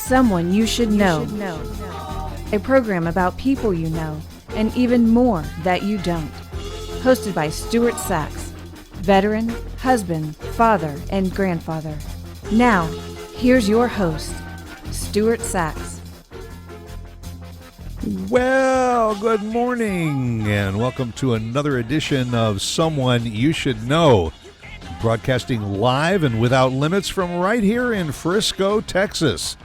Someone You Should Know. A program about people you know and even more that you don't. Hosted by Stuart Sachs, veteran, husband, father, and grandfather. Now, here's your host, Stuart Sachs. Well, good morning, and welcome to another edition of Someone You Should Know, broadcasting live and without limits from right here in Frisco, Texas.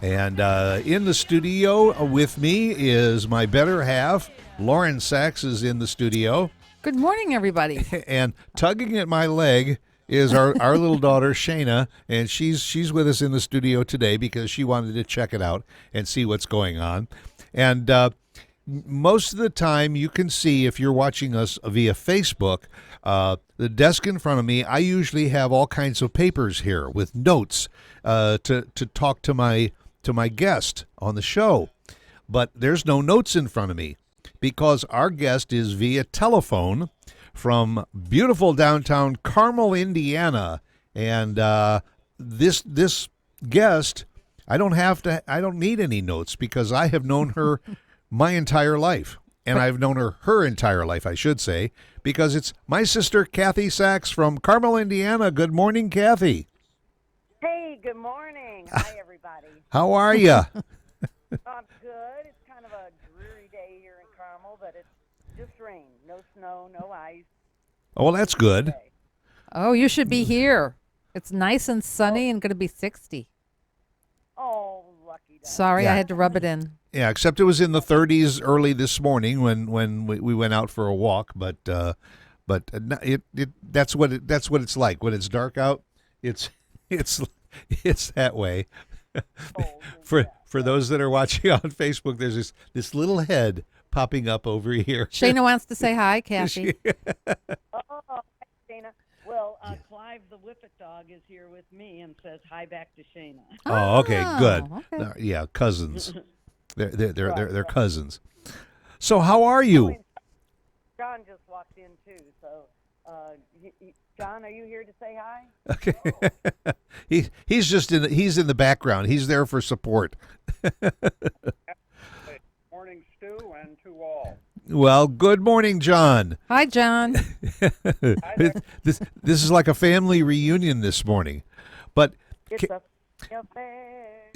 And in the studio with me is my better half, Lauren Sachs is in the studio. Good morning, everybody. And tugging at my leg is our little daughter, Shayna, and she's with us in the studio today because she wanted to check it out and see what's going on. And most of the time you can see, if you're watching us via Facebook, the desk in front of me, I usually have all kinds of papers here with notes to talk to my guest on the show. But there's no notes in front of me because our guest is via telephone from beautiful downtown Carmel, Indiana. And this guest, I don't need any notes because I have known her my entire life. And I've known her entire life, I should say, because it's my sister, Kathy Sachs from Carmel, Indiana. Good morning, Kathy. Hey, good morning. Hi, everybody. How are you? I'm good. It's kind of a dreary day here in Carmel, but it's just rain. No snow, no ice. Oh, well, that's good. Oh, you should be here. It's nice and sunny and going to be 60. Oh, lucky dog. Sorry, Yeah. I had to rub it in. Yeah, except it was in the 30s early this morning when we went out for a walk. But that's what it's like when it's dark out. It's that way. For those that are watching on Facebook, there's this little head popping up over here. Shayna wants to say hi, Kathy. Oh, hi, Shayna. Well, Clive the Whippet dog is here with me and says hi back to Shayna. Oh, okay, good. Okay. Yeah, cousins. They're cousins. So how are you? John just walked in too, so John, are you here to say hi? Okay. He's in the background. He's there for support. Morning, Stu, and to all. Well, good morning, John. Hi, John. This is like a family reunion this morning, but It's a affair.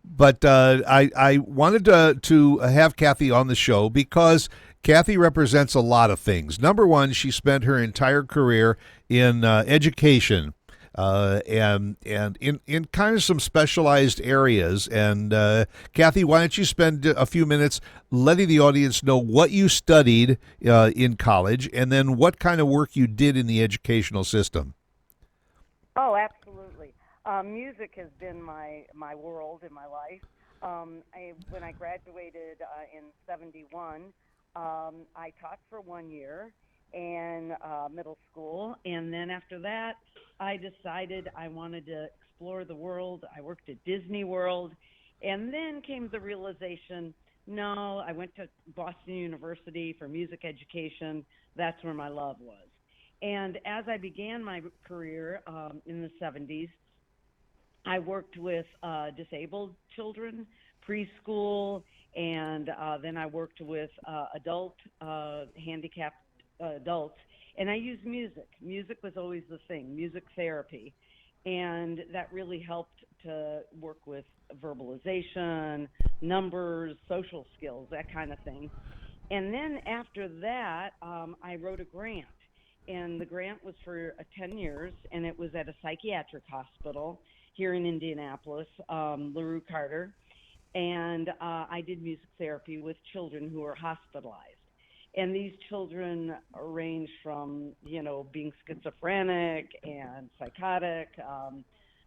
but I wanted to have Kathy on the show because Kathy represents a lot of things. Number one, she spent her entire career in education. And in kind of some specialized areas. And Kathy, why don't you spend a few minutes letting the audience know what you studied in college and then what kind of work you did in the educational system? Oh, absolutely. Music has been my world in my life. When I graduated in '71, I taught for 1 year in middle school, and then after that, I decided I wanted to explore the world. I worked at Disney World, and then came the realization, no, I went to Boston University for music education. That's where my love was. And as I began my career in the 70s, I worked with disabled children, preschool, and then I worked with adult handicapped adults, and I used music. Music was always the thing, music therapy, and that really helped to work with verbalization, numbers, social skills, that kind of thing. And then after that, I wrote a grant, and the grant was for 10 years, and it was at a psychiatric hospital here in Indianapolis, LaRue Carter, and I did music therapy with children who were hospitalized. And these children range from, being schizophrenic and psychotic,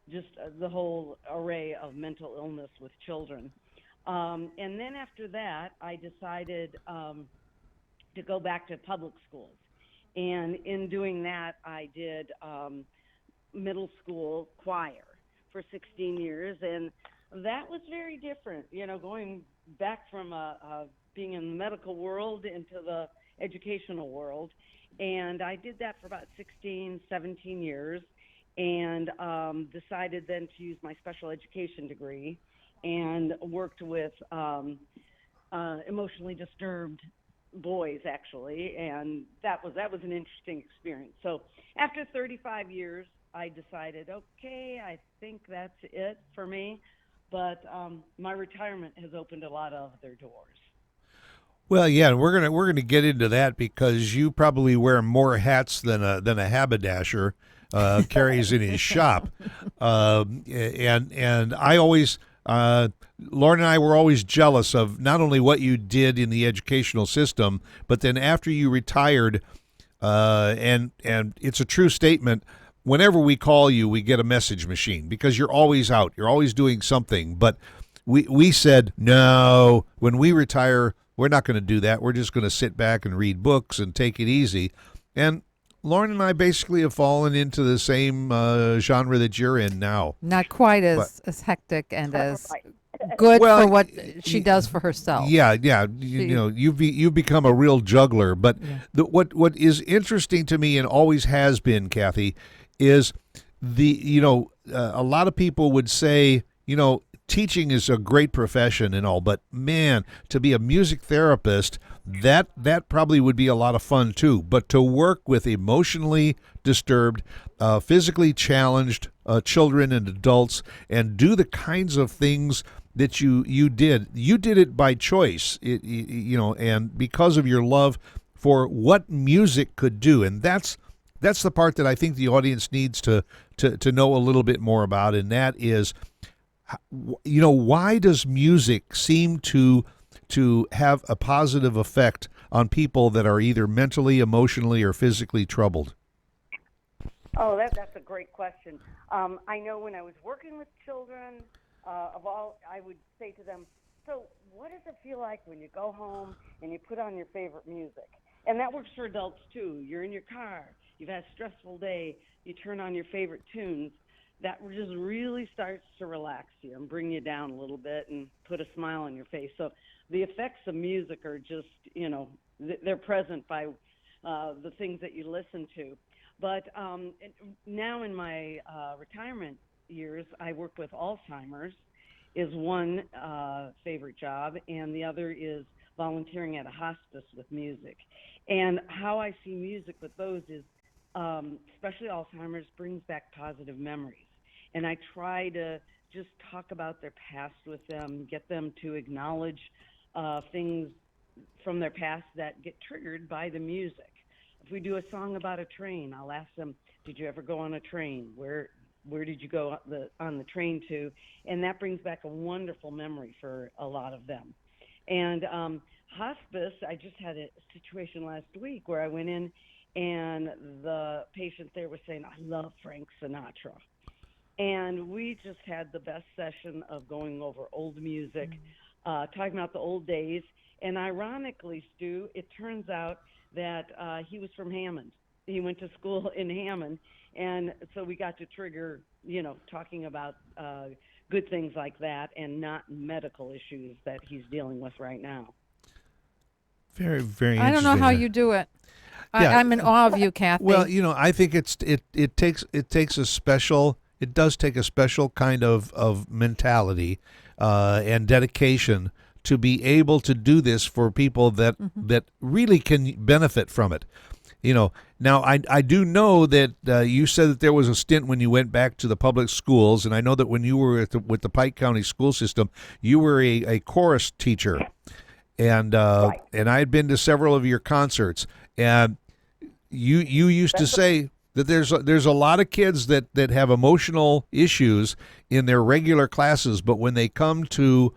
just the whole array of mental illness with children. And then after that, I decided to go back to public schools. And in doing that, I did middle school choir for 16 years. And that was very different, going back from being in the medical world into the educational world. And I did that for about 16, 17 years. and decided then to use my special education degree and worked with emotionally disturbed boys actually, and that was an interesting experience. So after 35 years, I decided, okay, I think that's it for me. But my retirement has opened a lot of other doors. Well, yeah, and we're gonna get into that because you probably wear more hats than a haberdasher carries in his shop, and I always. Lauren and I were always jealous of not only what you did in the educational system, but then after you retired, and it's a true statement. Whenever we call you, we get a message machine because you're always out, you're always doing something. But we said no. When we retire, we're not going to do that. We're just going to sit back and read books and take it easy. And Lauren and I basically have fallen into the same genre that you're in now. Not quite But as hectic and as Right. good Well, for what she does for herself. Yeah, yeah. You know, you've become a real juggler. But what is interesting to me and always has been, Kathy, is a lot of people would say, teaching is a great profession and all, but man, to be a music therapist, that probably would be a lot of fun too. But to work with emotionally disturbed, physically challenged children and adults, and do the kinds of things that you did it by choice, and because of your love for what music could do, and that's the part that I think the audience needs to know a little bit more about, and that is, why does music seem to have a positive effect on people that are either mentally, emotionally, or physically troubled? Oh, that's a great question. I know when I was working with children, I would say to them, so what does it feel like when you go home and you put on your favorite music? And that works for adults too. You're in your car, you've had a stressful day, you turn on your favorite tunes. That just really starts to relax you and bring you down a little bit and put a smile on your face. So the effects of music are just, they're present by the things that you listen to. But now in my retirement years, I work with Alzheimer's is one favorite job, and the other is volunteering at a hospice with music. And how I see music with those is, especially Alzheimer's, brings back positive memories. And I try to just talk about their past with them, get them to acknowledge things from their past that get triggered by the music. If we do a song about a train, I'll ask them, did you ever go on a train? Where did you go on the train to? And that brings back a wonderful memory for a lot of them. And hospice, I just had a situation last week where I went in and the patient there was saying, I love Frank Sinatra. And we just had the best session of going over old music, talking about the old days. And ironically, Stu, it turns out that he was from Hammond. He went to school in Hammond. And so we got to trigger, talking about good things like that and not medical issues that he's dealing with right now. Very, very I don't know how you do it. Yeah. I'm in awe of you, Kathy. Well, I think it does take a special kind of mentality and dedication to be able to do this for people that really can benefit from it. Now I do know that you said that there was a stint when you went back to the public schools, and I know that when you were with the Pike County school system, you were a chorus teacher, and Right. and I had been to several of your concerts, and you used to say that there's a lot of kids that have emotional issues in their regular classes, but when they come to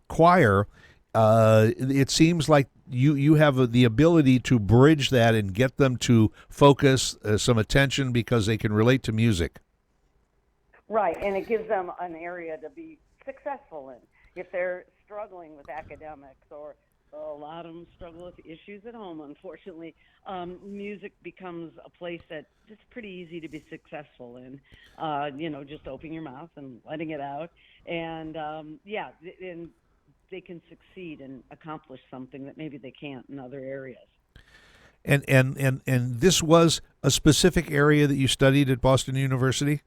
choir, it seems like you have the ability to bridge that and get them to focus some attention because they can relate to music. Right, and it gives them an area to be successful in. If they're struggling with academics, or a lot of them struggle with issues at home, unfortunately, music becomes a place that it's pretty easy to be successful in. Just opening your mouth and letting it out. And, and they can succeed and accomplish something that maybe they can't in other areas. And this was a specific area that you studied at Boston University?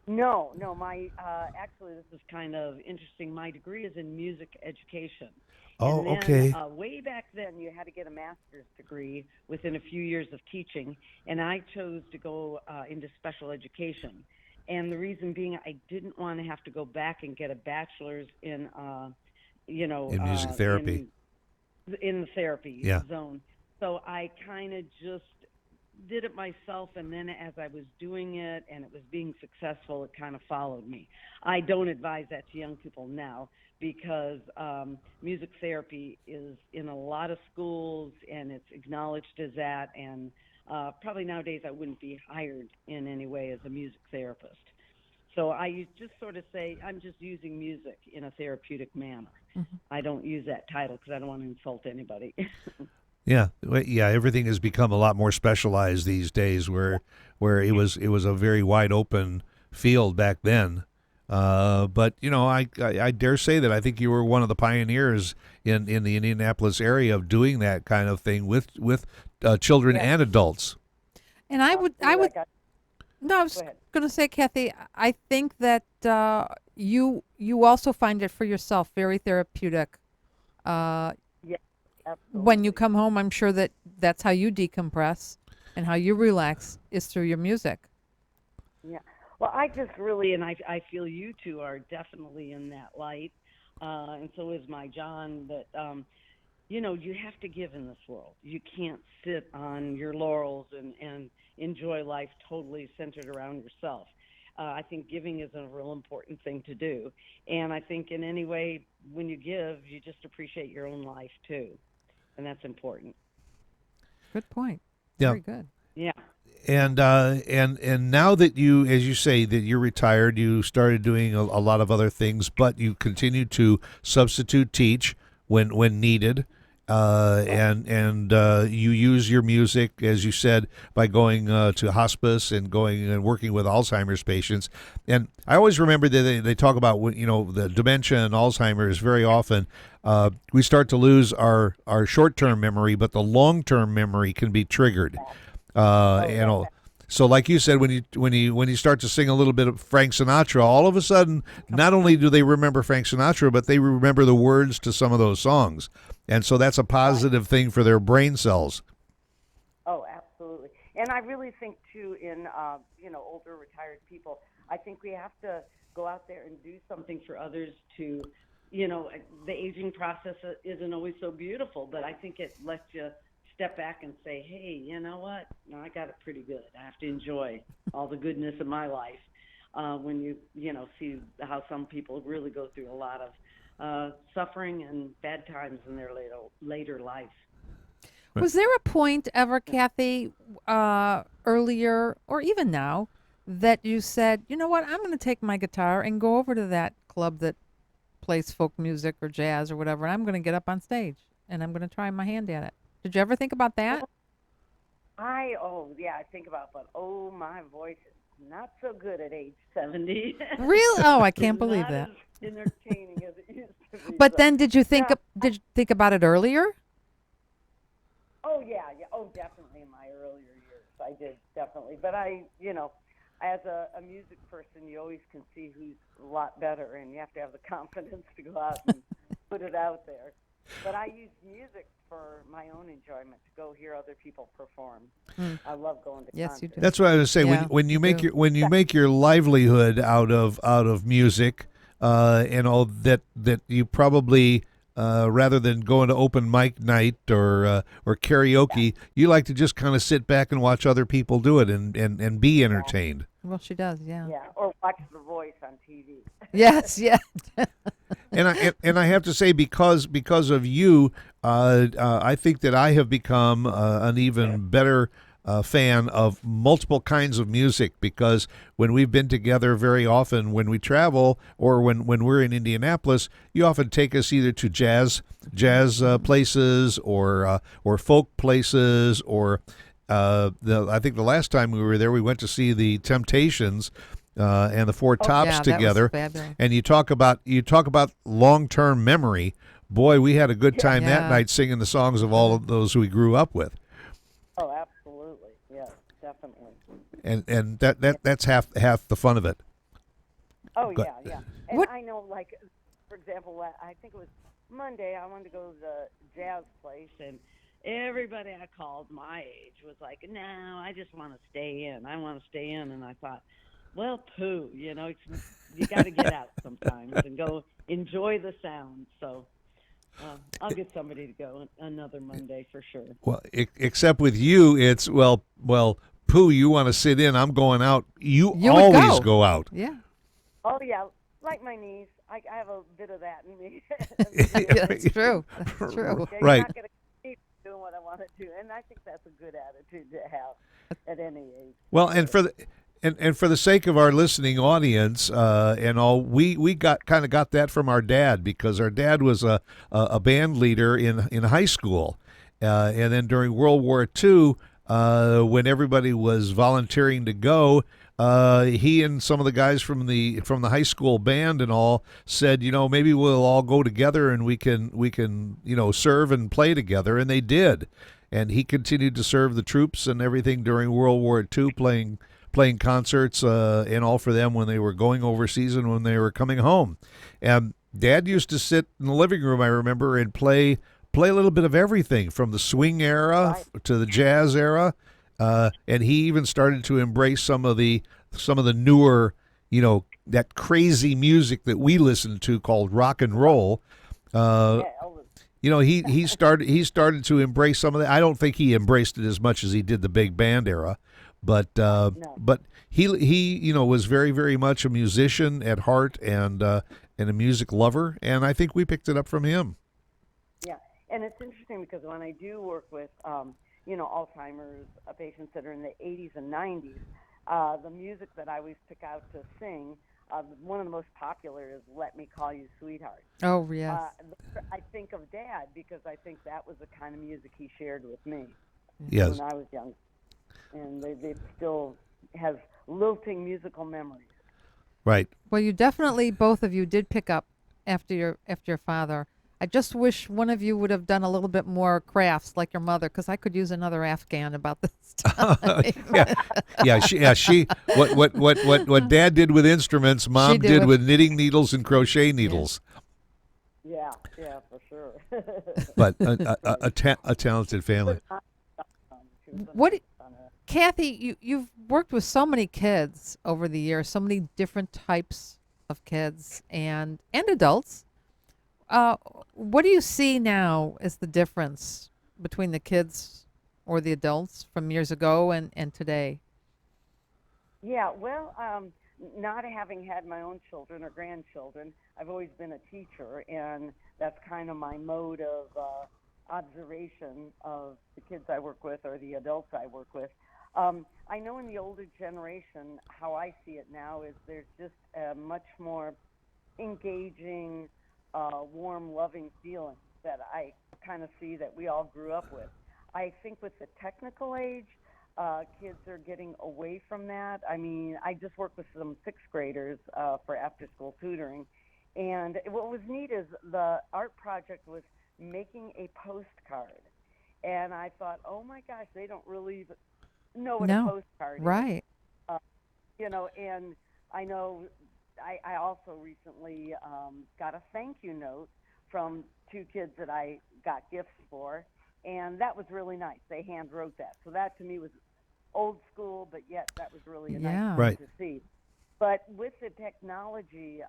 No, no. My actually, this is kind of interesting. My degree is in music education. Oh, And then, okay. way back then, you had to get a master's degree within a few years of teaching, and I chose to go into special education. And the reason being, I didn't want to have to go back and get a bachelor's in, In music therapy. in the therapy Yeah. zone. So I kind of just did it myself, and then as I was doing it and it was being successful, it kind of followed me. I don't advise that to young people now because music therapy is in a lot of schools and it's acknowledged as that, and probably nowadays I wouldn't be hired in any way as a music therapist. So I just sort of say I'm just using music in a therapeutic manner. I don't use that title because I don't want to insult anybody. Yeah, everything has become a lot more specialized these days. Where it was a very wide open field back then. But I dare say that I think you were one of the pioneers in the Indianapolis area of doing that kind of thing with children and adults. And I would no, I was Go ahead. going to say, Kathy, I think that you also find it for yourself very therapeutic. Yeah, absolutely. When you come home, I'm sure that that's how you decompress and how you relax is through your music. Yeah. Well, I just really, and I feel you two are definitely in that light, and so is my John. That you have to give in this world. You can't sit on your laurels and enjoy life totally centered around yourself. I think giving is a real important thing to do, and I think in any way when you give, you just appreciate your own life too, and that's important. Good point. Yeah. Very good. Yeah. And now that you, as you say, that you're retired, you started doing a lot of other things, but you continue to substitute teach when needed, and you use your music, as you said, by going to hospice and going and working with Alzheimer's patients. And I always remember that they talk about the dementia and Alzheimer's very often. We start to lose our short-term memory, but the long-term memory can be triggered. So like you said, when you start to sing a little bit of Frank Sinatra, all of a sudden, not only do they remember Frank Sinatra, but they remember the words to some of those songs, and so that's a positive thing for their brain cells. Oh, absolutely. And I really think too, in older retired people, I think we have to go out there and do something for others to, the aging process isn't always so beautiful, but I think it lets you step back and say, hey, you know what? No, I got it pretty good. I have to enjoy all the goodness of my life. When you see how some people really go through a lot of suffering and bad times in their later life. Was there a point ever, Kathy, earlier or even now, that you said, you know what, I'm going to take my guitar and go over to that club that plays folk music or jazz or whatever, and I'm going to get up on stage and I'm going to try my hand at it? Did you ever think about that? I think about, but my voice is not so good at age 70. Really? Oh, I can't believe Not that. as entertaining as it used to be. But so- then did you think Yeah. did you think about it earlier? Oh yeah. Oh, definitely in my earlier years, I did definitely. But as a music person, you always can see who's a lot better, and you have to have the confidence to go out and put it out there. But I use music for my own enjoyment, to go hear other people perform. I love going to Yes, concerts. you do. That's what I was saying. Yeah, When you me make too. your make your livelihood out of music, and all that you probably rather than going to open mic night or karaoke, you like to just kind of sit back and watch other people do it and be entertained. Well, she does, yeah. Yeah, or watch The Voice on TV. Yes, yeah. And I have to say, because of you, I think that I have become an even better fan of multiple kinds of music, because when we've been together very often, when we travel or when we're in Indianapolis, you often take us either to jazz places or folk places or I think the last time we were there, we went to see the Temptations and the Four Tops yeah, that was together. fabulous. And you talk about long-term memory. Boy, we had a good time that Yeah. night singing the songs of all of those we grew up with. and that's half the fun of it. Oh Go- yeah. And What- I know, like for example, I think it was Monday. I wanted to go to the jazz place, and everybody I called my age was like, "No, I just want to stay in. I want to stay in." And I thought, well, poo. You got to get out sometimes and go enjoy the sound. So I'll get somebody to go another Monday for sure. Well, except with you, it's well, Pooh, you want to sit in. I'm going out. You You would always go. go out. Yeah. Oh yeah, like my niece, I have a bit of that in me. Yeah, that's true. That's true. Yeah, Right. You're not going to keep doing what I want to do, and I think that's a good attitude to have at any age. Well, and for the sake of our listening audience, and all, we got that from our dad, because our dad was a band leader in high school, and then during World War II, when everybody was volunteering to go, he and some of the guys from the high school band and all said, maybe we'll all go together and we can serve and play together, and they did, and he continued to serve the troops and everything during World War II, playing concerts and all for them when they were going overseas and when they were coming home. And Dad used to sit in the living room, I remember, and play a little bit of everything from the swing era to the jazz era, and he even started to embrace some of the newer, that crazy music that we listened to called rock and roll. Yeah, Elvis. He started to embrace some of that. I don't think he embraced it as much as he did the big band era, but he was very, very much a musician at heart, and a music lover, and I think we picked it up from him. Yeah, and it's interesting because when I do work with, Alzheimer's patients that are in the 80s and 90s, the music that I always pick out to sing, one of the most popular is "Let Me Call You Sweetheart." Oh, yes. I think of Dad because I think that was the kind of music he shared with me Yes. when I was young, and they still has lilting musical memories. Right. Well, you definitely, both of you, did pick up after your father. I just wish one of you would have done a little bit more crafts like your mother, because I could use another Afghan about this time. She what Dad did with instruments, Mom did did with- with knitting needles and crochet needles. Yeah, for sure. But a talented family. She was What- such a fun, Kathy, you've worked with so many kids over the years, so many different types of kids and adults. What do you see now as the difference between the kids or the adults from years ago and today? Yeah, well, not having had my own children or grandchildren, I've always been a teacher, and that's kind of my mode of observation of the kids I work with or the adults I work with. I know in the older generation, how I see it now is there's just a much more engaging, warm, loving feeling that I kind of see that we all grew up with. I think with the technical age, kids are getting away from that. I mean, I just worked with some sixth graders for after-school tutoring, and what was neat is the art project was making a postcard, and I thought, oh my gosh, they don't really even know what a postcard is. Right. And I know I also recently got a thank you note from two kids that I got gifts for, and that was really nice. They hand wrote that. So that to me was old school, but yet that was really a Yeah. nice Right. thing to see. But with the technology,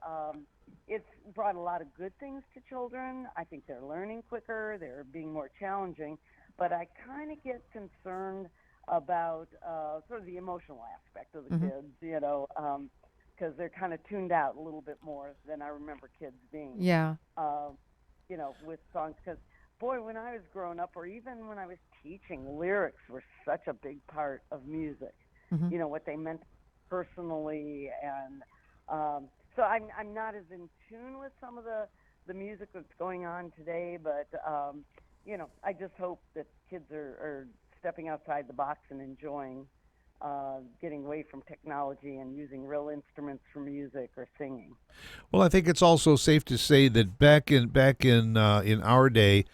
it's brought a lot of good things to children. I think they're learning quicker, they're being more challenging, but I kind of get concerned about sort of the emotional aspect of the kids, because they're kind of tuned out a little bit more than I remember kids being. Yeah. With songs, because boy, when I was growing up, or even when I was teaching, lyrics were such a big part of music. Mhm. What they meant personally, and so I'm not as in tune with some of the music that's going on today, but I just hope that kids are stepping outside the box and enjoying getting away from technology and using real instruments for music or singing. Well, I think it's also safe to say that back in our day,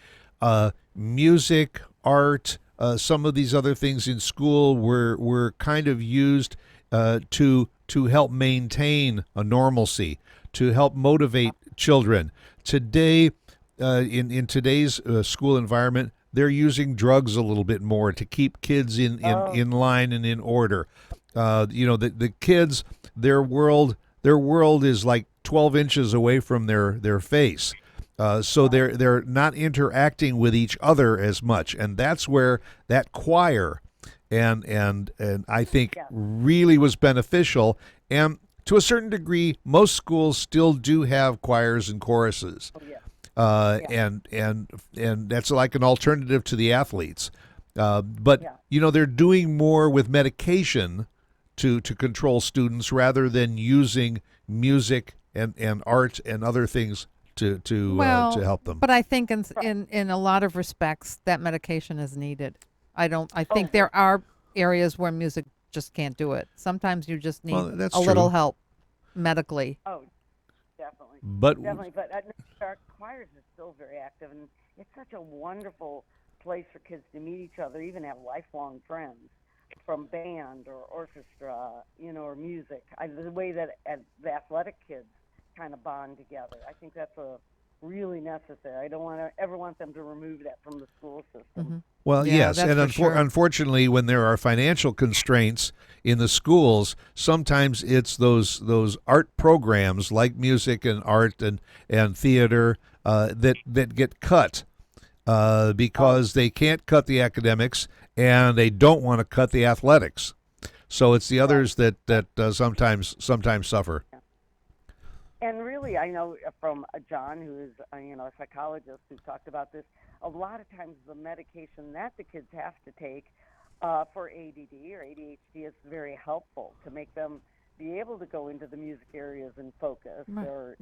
music, art, some of these other things in school were kind of used to help maintain a normalcy, to help motivate children. Today, in today's school environment, they're using drugs a little bit more to keep kids in line and in order. The kids, their world is like 12 inches away from their face. So they're not interacting with each other as much, and that's where that choir and I think really was beneficial. And to a certain degree, most schools still do have choirs and choruses. And that's like an alternative to the athletes. But they're doing more with medication to control students rather than using music and art and other things to help them. But I think in a lot of respects that medication is needed. I think there are areas where music just can't do it. Sometimes you just need a little help medically. Oh, definitely. But our choirs are still very active, and it's such a wonderful place for kids to meet each other, even have lifelong friends from band or orchestra, or music. The way that the athletic kids kind of bond together, I think that's really necessary. I don't ever want them to remove that from the school system. Mm-hmm. Well, yes, and unfortunately, when there are financial constraints in the schools, sometimes it's those art programs like music and art and theater that get cut because they can't cut the academics and they don't want to cut the athletics. So it's the others that sometimes suffer. And really, I know from John, who is a psychologist who talked about this, a lot of times the medication that the kids have to take for ADD or ADHD is very helpful to make them be able to go into the music areas and focus or,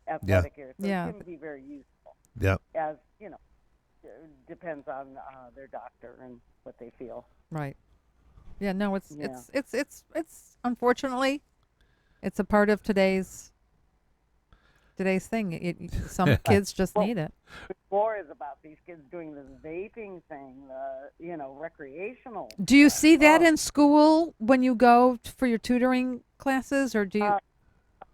athletic areas. So it can be very useful. Yeah. As, depends on their doctor and what they feel. Right. Yeah, no, it's unfortunately, it's a part of today's thing. Some kids just need it. More is about these kids doing this vaping thing, recreational. Do you see that in school when you go for your tutoring classes, or do you?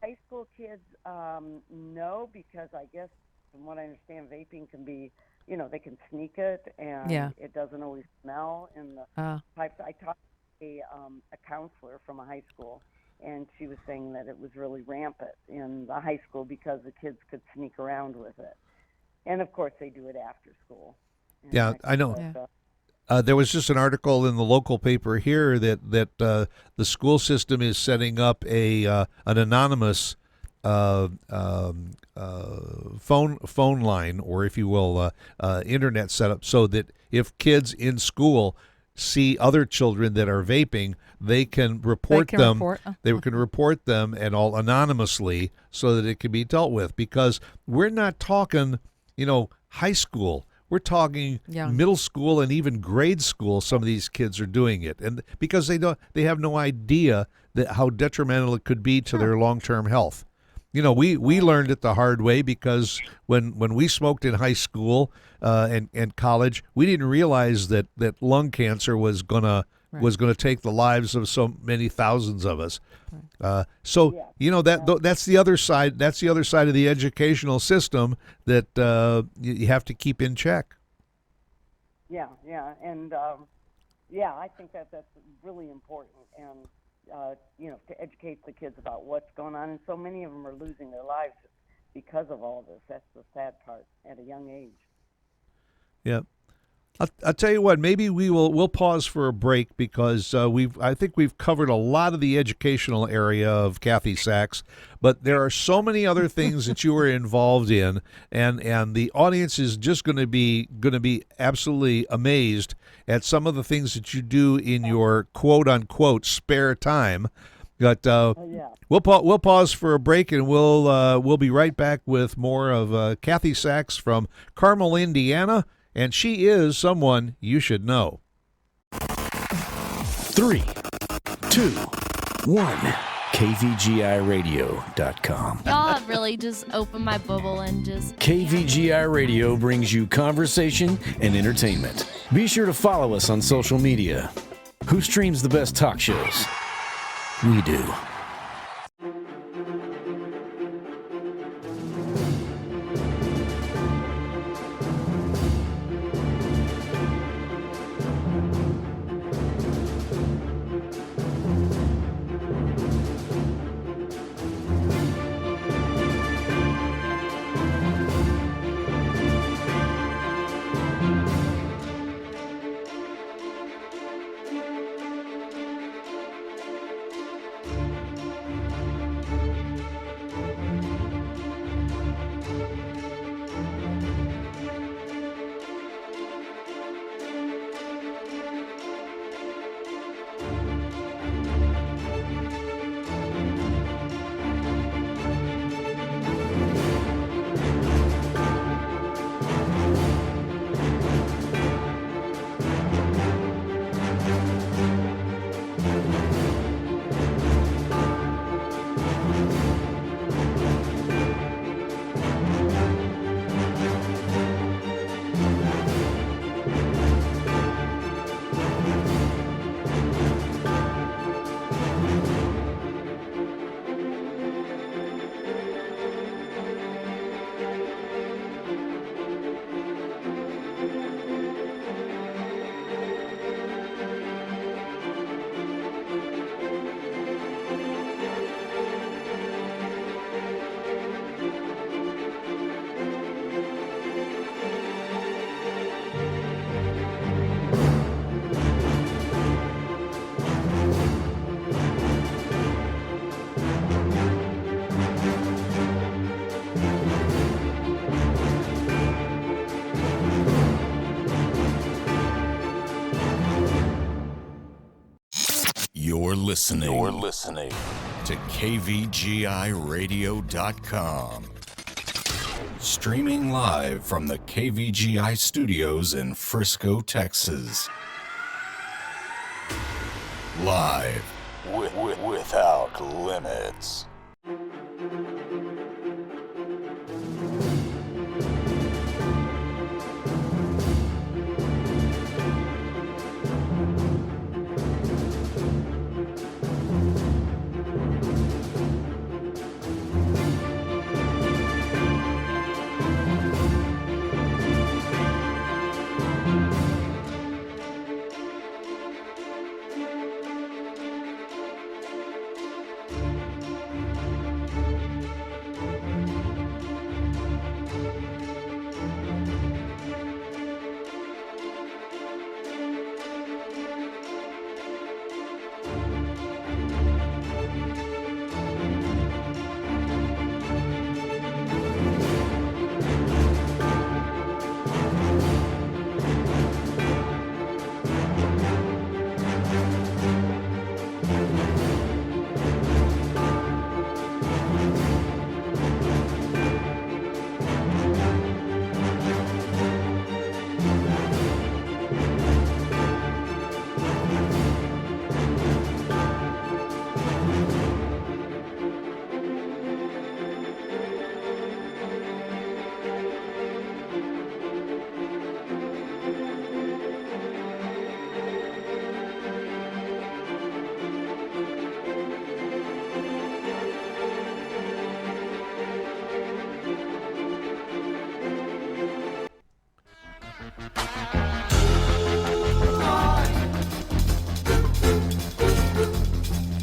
High school kids, no, because I guess from what I understand, vaping can be, they can sneak it, and it doesn't always smell in the pipes. I talked to a counselor from a high school, and she was saying that it was really rampant in the high school because the kids could sneak around with it. And, of course, they do it after school. Yeah, I know. There was just an article in the local paper here that the school system is setting up an anonymous phone line, or if you will, internet setup, so that if kids in school see other children that are vaping, they can report them. They can report them, and all anonymously, so that it can be dealt with. Because we're not talking, high school. We're talking middle school and even grade school. Some of these kids are doing it, and because they have no idea that how detrimental it could be to their long-term health. We learned it the hard way, because when we smoked in high school and college, we didn't realize that lung cancer was gonna take the lives of so many thousands of us. That's the other side. That's the other side of the educational system that you have to keep in check. Yeah, and I think that's really important, and to educate the kids about what's going on. And so many of them are losing their lives because of all this. That's the sad part at a young age. Yeah. I'll tell you what, maybe we'll pause for a break, because I think we've covered a lot of the educational area of Kathy Sachs, but there are so many other things that you are involved in, and the audience is just going to be absolutely amazed at some of the things that you do in your quote unquote spare time. But we'll pause for a break, and we'll be right back with more of Kathy Sachs from Carmel, Indiana. And she is someone you should know. 3, 2, 1. KVGIRadio.com. Y'all have really just opened my bubble and just... KVGI Radio brings you conversation and entertainment. Be sure to follow us on social media. Who streams the best talk shows? We do. You're listening to KVGIRadio.com. Streaming live from the KVGI studios in Frisco, Texas. Live without limits.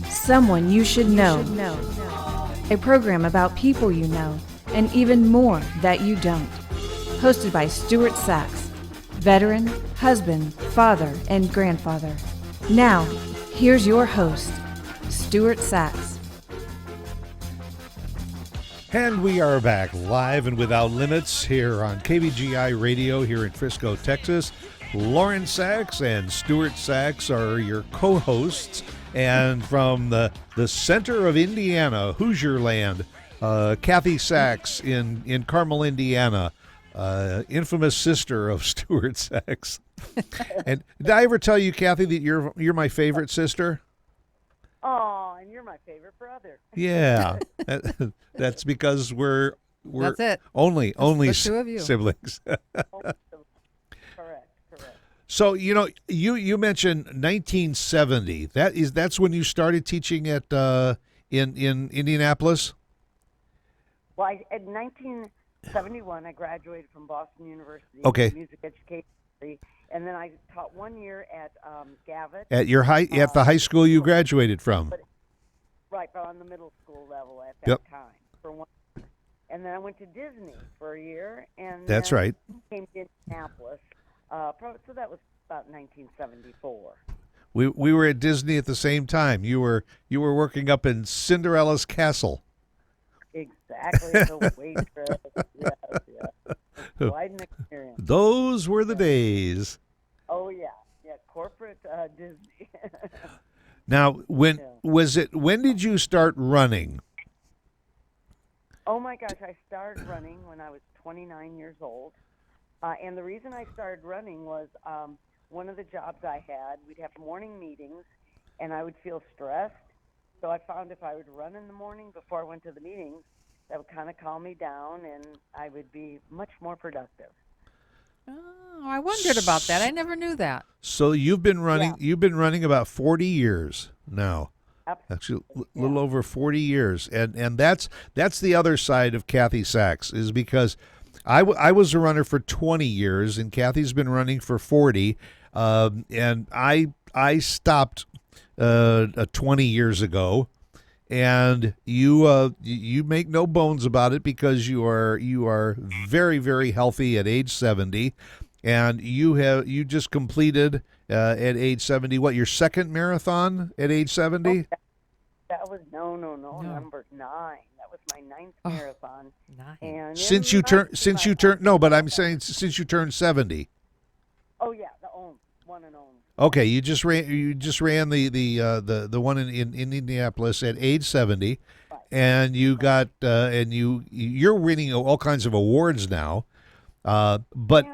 Someone you should know. A program about people you know and even more that you don't. Hosted by Stuart Sachs, veteran, husband, father, and grandfather. Now, here's your host, Stuart Sachs. And we are back live and without limits here on KVGI Radio here in Frisco, Texas. Lauren Sachs and Stuart Sachs are your co-hosts. And from the center of Indiana, Hoosier Land, Kathy Sachs in Carmel, Indiana, infamous sister of Stuart Sachs. And did I ever tell you, Kathy, that you're my favorite sister? Oh, and you're my favorite brother. Yeah, that's because we're That's it. only the two of you. siblings. Correct. So you mentioned 1970. That's when you started teaching at in Indianapolis. Well, in 1971, I graduated from Boston University. Okay. Music education degree, and then I taught 1 year at Gavitt. At the high school you graduated from. Right, on the middle school level at that Yep. time for 1 year. And then I went to Disney for a year, and That's then right. came to Indianapolis. So that was about 1974. We were at Disney at the same time. You were working up in Cinderella's castle. Exactly, the waitress. Yes. Quite an experience. Those were the days. Oh yeah, corporate Disney. Now, when did you start running? Oh my gosh, I started running when I was 29 years old. And the reason I started running was one of the jobs I had, we'd have morning meetings, and I would feel stressed. So I found if I would run in the morning before I went to the meetings, that would kind of calm me down, and I would be much more productive. Oh, I wondered about that. I never knew that. So you've been running. Yeah. You've been running about 40 years now. Absolutely. Actually, a little over 40 years, and that's the other side of Kathy Sachs, is because I was a runner for 20 years, and Kathy's been running for 40, and I stopped 20 years ago, and you make no bones about it because you are very, very healthy at age 70, and you just completed at age 70 your second marathon at age 70. That was no, number 9. That was my 9th marathon. 9. And Since you turned no, but I'm saying since you turned 70. Oh yeah, the one and only. Okay, you just ran the one in Indianapolis at age 70, Right. and you got you're winning all kinds of awards now, but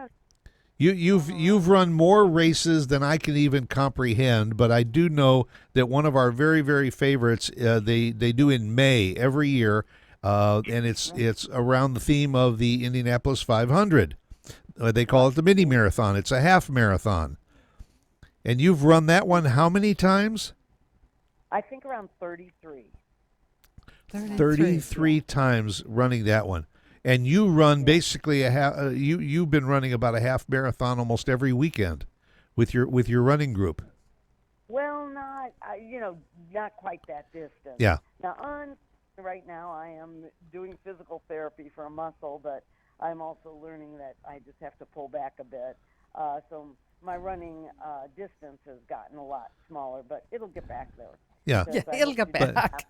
Yes. you've run more races than I can even comprehend. But I do know that one of our very, very favorites they do in May every year, and it's around the theme of the Indianapolis 500. They call it the mini marathon. It's a half marathon. And you've run that one how many times? I think around 33. 33 times running that one. And you run basically a half. You've been running about a half marathon almost every weekend with your running group. Well, not quite that distance. Yeah. Now, right now I am doing physical therapy for a muscle, but I'm also learning that I just have to pull back a bit. So my running distance has gotten a lot smaller, but it'll get back there. Yeah. Yeah, it'll get back.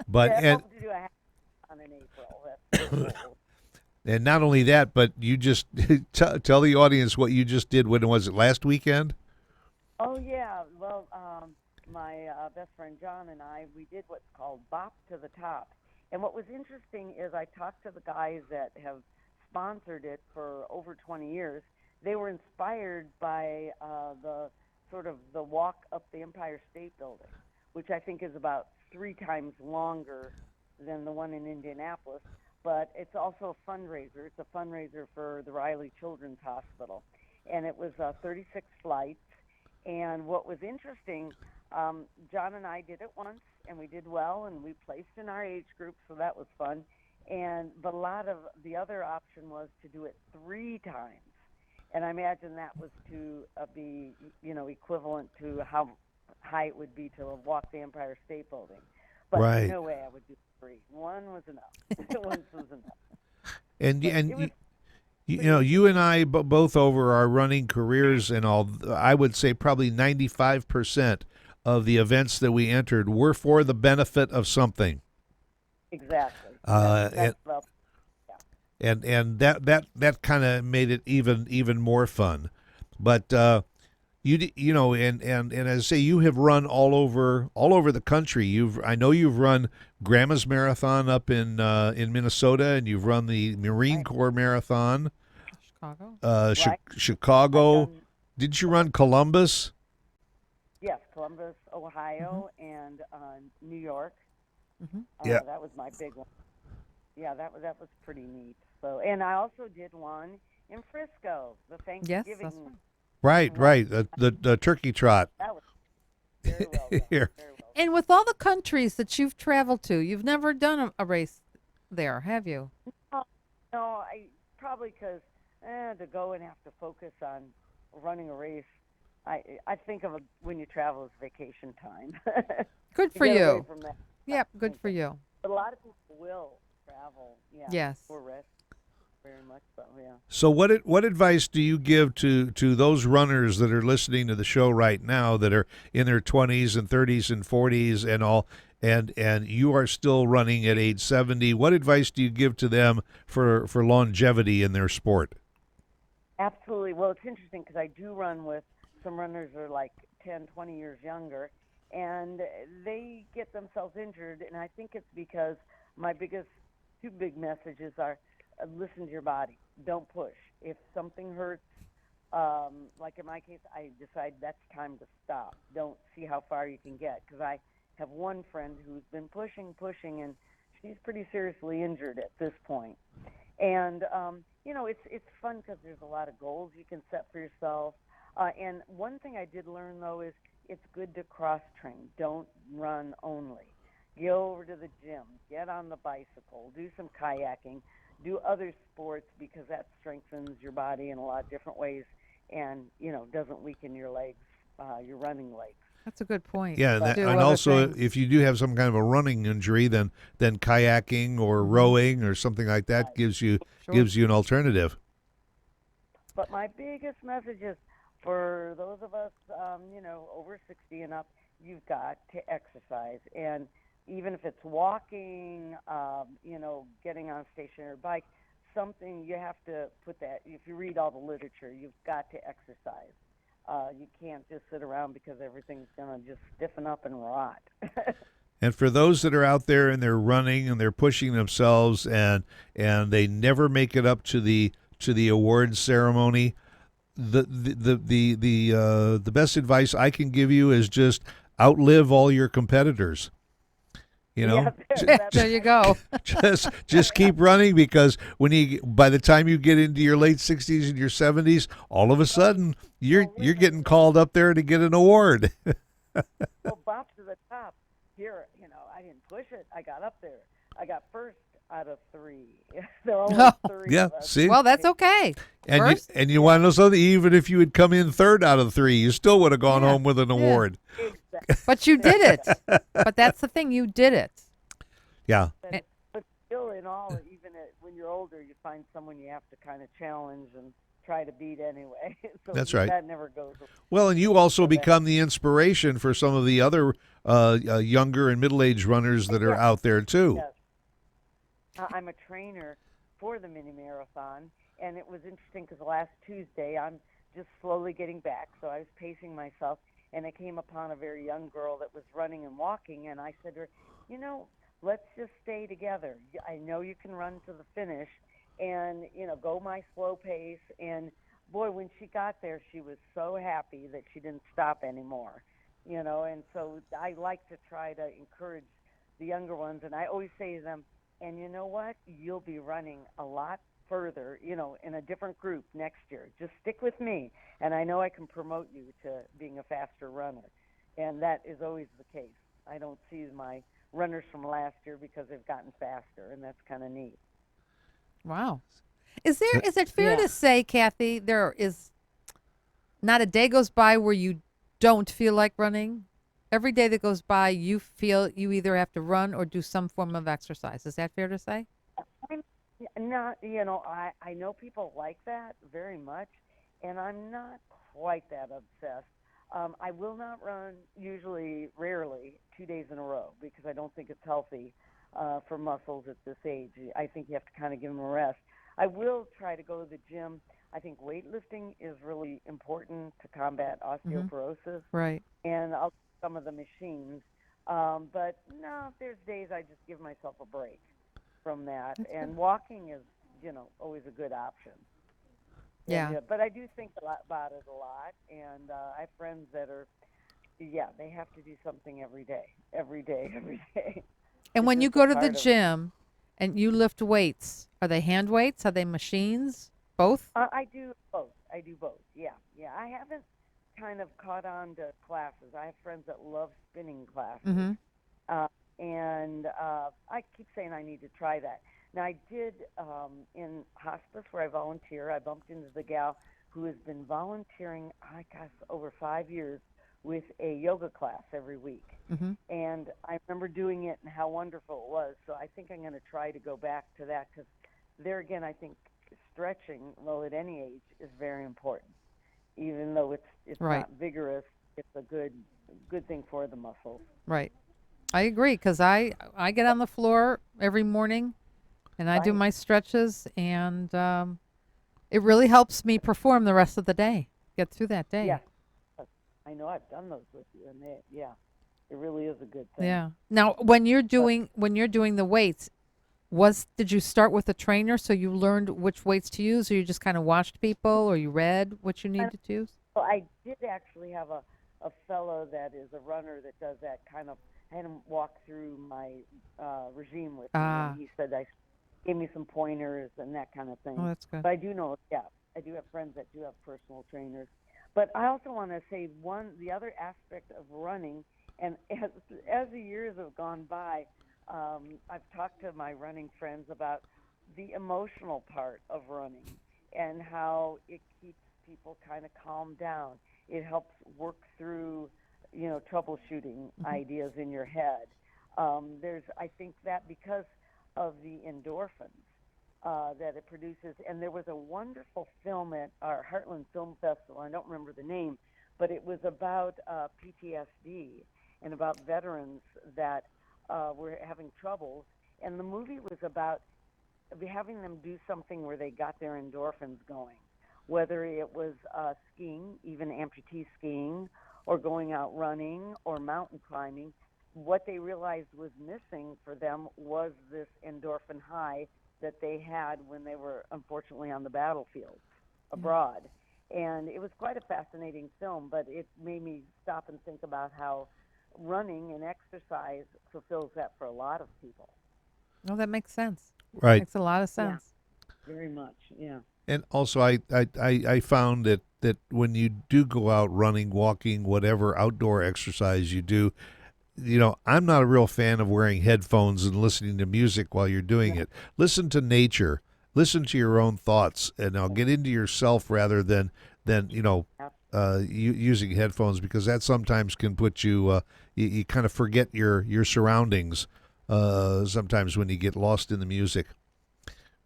But I and hope to do a half on in April. That's the goal. and not only that, but you just tell the audience what you just did. When was it? Last weekend? Oh yeah, well, my best friend John and I, we did what's called Bop to the Top. And what was interesting is I talked to the guys that have sponsored it for over 20 years. They were inspired by the sort of the walk up the Empire State Building, which I think is about 3 times longer than the one in Indianapolis. But it's also a fundraiser. It's a fundraiser for the Riley Children's Hospital. And it was 36 flights. And what was interesting, John and I did it once, and we did well, and we placed in our age group, so that was fun. But a lot of the other option was to do it 3 times. And I imagine that was to be, equivalent to how high it would be to walk the Empire State Building. But Right. no way I would do 3. 1 was enough. Once was enough. And But and it was you and I both over our running careers and all, I would say probably 95% of the events that we entered were for the benefit of something. exactly. And Well, and that kind of made it even more fun. But and as I say, you have run all over the country. I know you've run Grandma's Marathon up in Minnesota, and you've run the Marine Corps Marathon, Chicago. Right. Chicago. I've done- Didn't you run Columbus? Yes, Columbus, Ohio and New York. Yeah. That was my big one. Yeah, that was pretty neat. So, and I also did one in Frisco, the Yes, Thanksgiving. that's right. Right. The turkey trot. That was very well done. Here. Very well done. And with all the countries that you've traveled to, you've never done a race there, have you? No, I probably because to go and have to focus on running a race. I think of when you travel as vacation time. Good To for get away you. from that. Yep, good for you. But a lot of people will travel. Yeah. Yes. For rest. Very much so. Yeah. So what advice do you give to those runners that are listening to the show right now that are in their 20s and 30s and 40s and all and you are still running at age 70? What advice do you give to them for longevity in their sport? Absolutely. Well, it's interesting because I do run with some runners who are like 10, 20 years younger, and they get themselves injured, and I think it's because my two big messages are listen to your body. Don't push. If something hurts, like in my case, I decide that's time to stop. Don't see how far you can get because I have one friend who's been pushing, and she's pretty seriously injured at this point. And it's fun because there's a lot of goals you can set for yourself. And one thing I did learn though is it's good to cross train. Don't run only. Go over to the gym, get on the bicycle, do some kayaking, do other sports because that strengthens your body in a lot of different ways, and doesn't weaken your legs, your running legs. That's a good point. Yeah, and also if you do have some kind of a running injury, then kayaking or rowing or something like that gives you an alternative. But my biggest message is for those of us, over 60 and up, you've got to exercise. And even if it's walking, getting on a stationary bike, something you have to put that, if you read all the literature, you've got to exercise. You can't just sit around because everything's going to just stiffen up and rot. And for those that are out there and they're running and they're pushing themselves and they never make it up to the awards ceremony, the best advice I can give you is just outlive all your competitors. Yeah, there you go. just keep running because by the time you get into your late 60s and your 70s, all of a sudden you're getting called up there to get an award. Well, bop to the top. Here, I didn't push it. I got up there. I got first out of 3. There are only 3. Yeah, see? Well, that's okay. And you want to know something? Even if you had come in third out of 3, you still would have gone home with an award. Exactly. But you did it. But that's the thing. You did it. Yeah. But still, in all, even when you're older, you find someone you have to kind of challenge and try to beat anyway. So that's right. That never goes away. Well, and you also become the inspiration for some of the other younger and middle-aged runners that are out there too. Yes. I'm a trainer for the mini marathon, and it was interesting because last Tuesday I'm just slowly getting back, so I was pacing myself, and I came upon a very young girl that was running and walking, and I said to her, let's just stay together. I know you can run to the finish, and go my slow pace. And boy, when she got there, she was so happy that she didn't stop anymore. And so I like to try to encourage the younger ones, and I always say to them, and you know what? You'll be running a lot further, in a different group next year. Just stick with me, and I know I can promote you to being a faster runner. And that is always the case. I don't see my runners from last year because they've gotten faster, and that's kind of neat. Wow. Is it fair to say, Kathy, there is not a day goes by where you don't feel like running? Every day that goes by, you feel you either have to run or do some form of exercise. Is that fair to say? Not, I know people like that very much, and I'm not quite that obsessed. I will not run, rarely, 2 days in a row because I don't think it's healthy for muscles at this age. I think you have to kind of give them a rest. I will try to go to the gym. I think weightlifting is really important to combat osteoporosis. Right. And I'll do some of the machines. But no, there's days I just give myself a break from that. And walking is, always a good option. Yeah. But I do think about it a lot, and I have friends that are yeah, they have to do something every day, every day, every day. And It's when you just a go to the part of. gym and you lift weights, are they hand weights? Are they machines? Both? I do both. I do both. Yeah, yeah. I haven't kind of caught on to classes. I have friends that love spinning classes, Mm-hmm. uh, and I keep saying I need to try that. Now I did in hospice where I volunteer. I bumped into the gal who has been volunteering, I guess, over 5 years with a yoga class every week. Mm-hmm. And I remember doing it and how wonderful it was. So I think I'm going to try to go back to that because there again, I think stretching, well, at any age, is very important. Even though it's Right. not vigorous, it's a good thing for the muscles. Right. I agree because I get on the floor every morning and I do Right. my stretches, and it really helps me perform the rest of the day, get through that day. Yes, I know I've done those with you, and yeah, it really is a good thing. Yeah. Now, when you're doing the weights, did you start with a trainer so you learned which weights to use, or you just kind of watched people, or you read what you And needed to use? well, I did actually have a fellow that is a runner that does that kind of. I had him walk through my regime with me, Ah. and he said I gave me some pointers and that kind of Oh, thing. that's good. But I do know, yeah, I do have friends that do have personal trainers. But I also want to say the other aspect of running, and as the years have gone by, I've talked to my running friends about the emotional part of running and how it keeps people kind of calmed down. It helps work through, troubleshooting ideas in your head. I think that because of the endorphins that it produces. And there was a wonderful film at our Heartland Film Festival. I don't remember the name, but it was about PTSD and about veterans that were having trouble. And the movie was about having them do something where they got their endorphins going, whether it was skiing, even amputee skiing, or going out running or mountain climbing. What they realized was missing for them was this endorphin high that they had when they were unfortunately on the battlefield abroad. And it was quite a fascinating film, but it made me stop and think about how running and exercise fulfills that for a lot of people. Oh, that makes sense. Right. Makes a lot of Yeah. sense. Very much, yeah. And also, I found that when you do go out running, walking, whatever outdoor exercise you do, I'm not a real fan of wearing headphones and listening to music while you're doing it. Listen to nature, listen to your own thoughts, and now get into yourself rather than using headphones, because that sometimes can put you kind of forget your surroundings sometimes when you get lost in the music.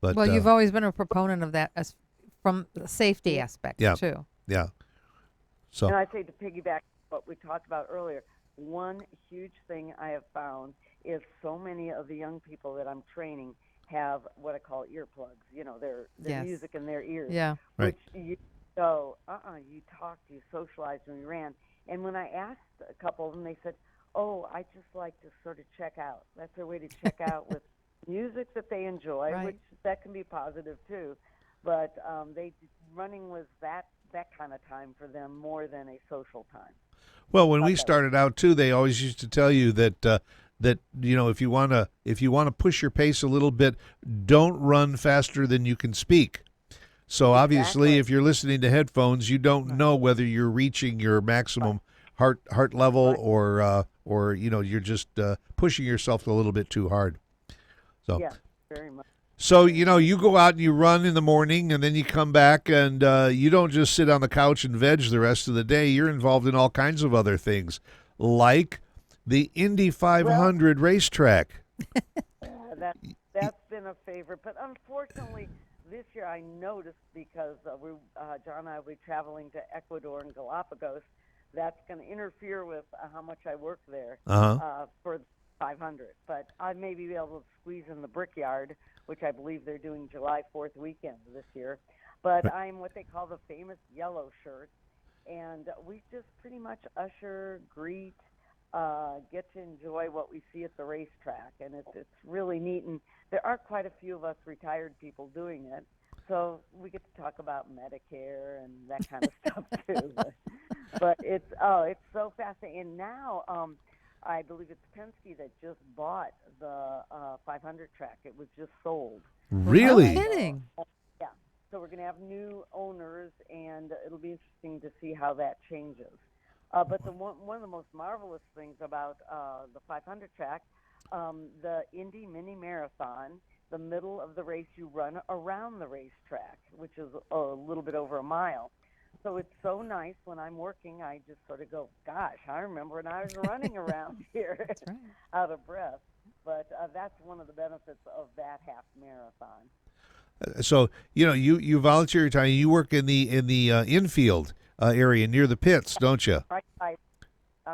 But Well, you've always been a proponent of that as from the safety aspect Yeah. too. yeah, And so I'd say to piggyback what we talked about earlier, one huge thing I have found is so many of the young people that I'm training have what I call earplugs, their Yes. music in their ears, Yeah. Right. which you go, you talked, you socialized when you ran. And when I asked a couple of them, they said, oh, I just like to sort of check out. That's their way to check out with music that they enjoy, Right. which that can be positive too. But running was that kind of time for them more than a social time. well, when Thought we that was started out too, they always used to tell you that if you want to push your pace a little bit, don't run faster than you can speak. So obviously, Exactly. if you're listening to headphones, you don't know whether you're reaching your maximum heart level, Right. or you're just pushing yourself a little bit too hard. So Yeah, very much. so you go out and you run in the morning, and then you come back, and you don't just sit on the couch and veg the rest of the day. You're involved in all kinds of other things, like the Indy 500 racetrack. That's been a favorite, but unfortunately, this year I noticed because John and I will be traveling to Ecuador and Galapagos. That's going to interfere with how much I work there for 500. But I may be able to squeeze in the Brickyard, which I believe they're doing July 4th weekend this year. But I'm what they call the famous yellow shirt, and we just pretty much usher, greet, get to enjoy what we see at the racetrack, and it's really neat. And there are quite a few of us retired people doing it, so we get to talk about Medicare and that kind of stuff too. But it's so fascinating. And now I believe it's Penske that just bought the 500 track. It was just sold. Really? No kidding. Yeah. So we're going to have new owners, and it'll be interesting to see how that changes. But one of the most marvelous things about the 500 track, the Indy Mini Marathon, the middle of the race, you run around the racetrack, which is a little bit over a mile. So it's so nice when I'm working, I just sort of go, gosh, I remember when I was running around here out of breath. But that's one of the benefits of that half marathon. So you volunteer your time. You work in the infield area near the pits, don't you? Right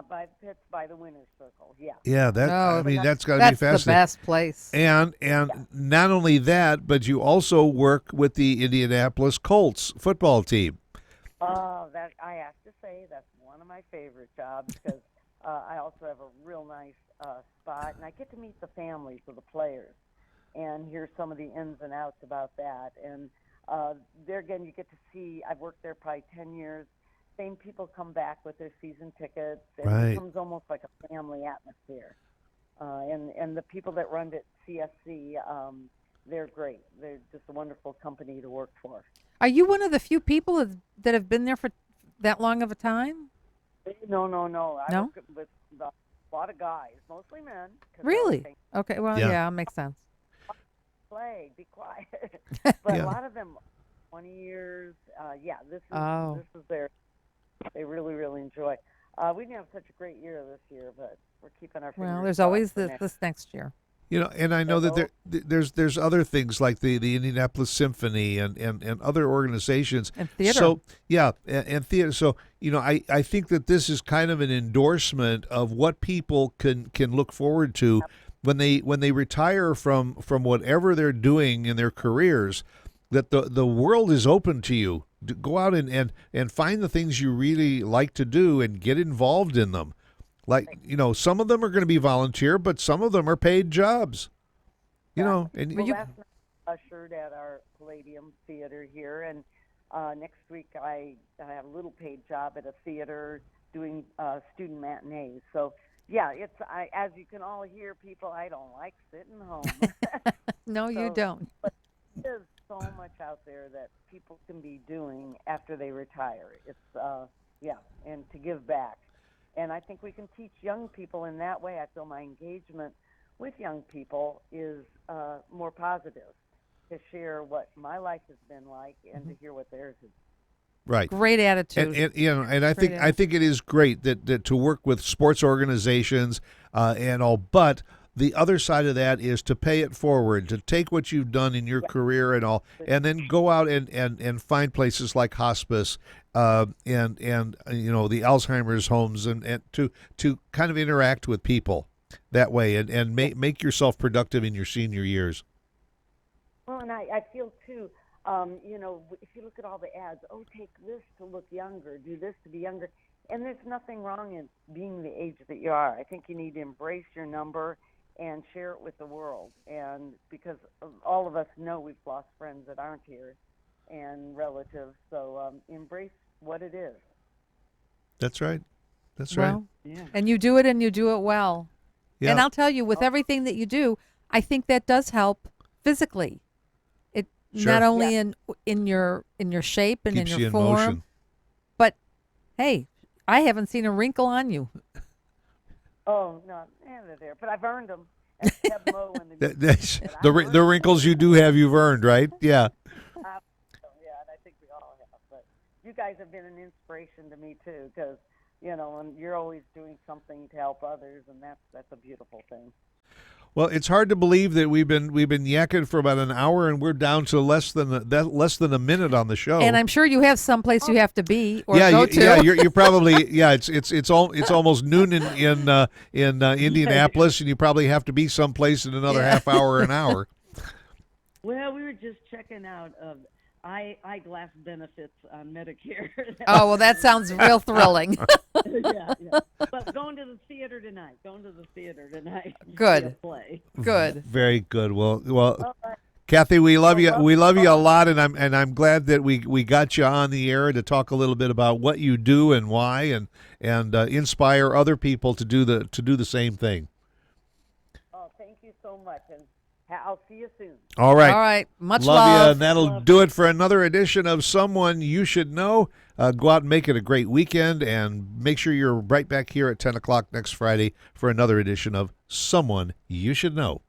by the pits, by the winner's circle. Yeah. Yeah, that's got to be That's fascinating. the best place. And not only that, but you also work with the Indianapolis Colts football team. Oh, that I have to say that's one of my favorite jobs because I also have a real nice spot, and I get to meet the families of the players and hear some of the ins and outs about that. And there again, you get to see. I've worked there probably 10 years. Same people come back with their season tickets. It becomes almost like a family atmosphere. And the people that run it, CSC, they're great. They're just a wonderful company to work for. Are you one of the few people that have been there for that long of a time? No. I No? work with a lot of guys, mostly men. 'Cause Really? Okay, well, Yeah. yeah, makes sense. Play, be quiet. But a lot of them, 20 years. This is their. They really, really enjoy. We didn't have such a great year this year, but we're keeping our fingers Well, there's crossed always for this next year. And I know that there's other things like the Indianapolis Symphony and other organizations And theater. So and theater. So I think that this is kind of an endorsement of what people can look forward to when they retire from whatever they're doing in their careers. That the world is open to you. Go out and find the things you really like to do and get involved in them. Like, some of them are going to be volunteer, but some of them are paid jobs. And Well, last night I ushered at our Palladium Theater here, and next week I have a little paid job at a theater doing student matinees. So, as you can all hear, people, I don't like sitting home. No, you don't. But there's so much out there that people can be doing after they retire. It's, and to give back. And I think we can teach young people in that way. I feel my engagement with young people is more positive, to share what my life has been like and to hear what theirs is. Right. Great attitude. And I think it is great that to work with sports organizations and all, but the other side of that is to pay it forward, to take what you've done in your career and all, and then go out and find places like hospice and the Alzheimer's homes and to kind of interact with people that way and make yourself productive in your senior years. Well, and I feel too, if you look at all the ads, take this to look younger, do this to be younger, and there's nothing wrong in being the age that you are. I think you need to embrace your number and share it with the world. And because all of us know we've lost friends that aren't here and relatives, so embrace what it is. That's right. That's right. Yeah. And you do it, and you do it well. Yeah. And I'll tell you, with everything that you do, I think that does help physically. It not only in your shape and Keeps in you your in form, motion. but hey, I haven't seen a wrinkle on you. Oh, no, they're there, but I've earned them. And Deb Moe and The wrinkles you do have, you've earned, right? Yeah. And I think we all have. But you guys have been an inspiration to me too, because and you're always doing something to help others, and that's a beautiful thing. Well, it's hard to believe that we've been yakking for about an hour, and we're down to less than a minute on the show. And I'm sure you have someplace you have to be or go to. Yeah, you're probably it's almost noon in Indianapolis, and you probably have to be someplace in another half hour or an hour. Well, we were just checking out eyeglass benefits on Medicare. Oh, well, that sounds real thrilling. yeah. But going to the theater tonight. Good. See a play. Good. Very good. Well, Kathy, we love you. We love you a lot, and I'm glad that we got you on the air to talk a little bit about what you do and why, and inspire other people to do the same thing. Oh, thank you so much, and I'll see you soon. All right. All right. Much love you, love. and that'll do it for another edition of Someone You Should Know. Go out and make it a great weekend, and make sure you're right back here at 10 o'clock next Friday for another edition of Someone You Should Know.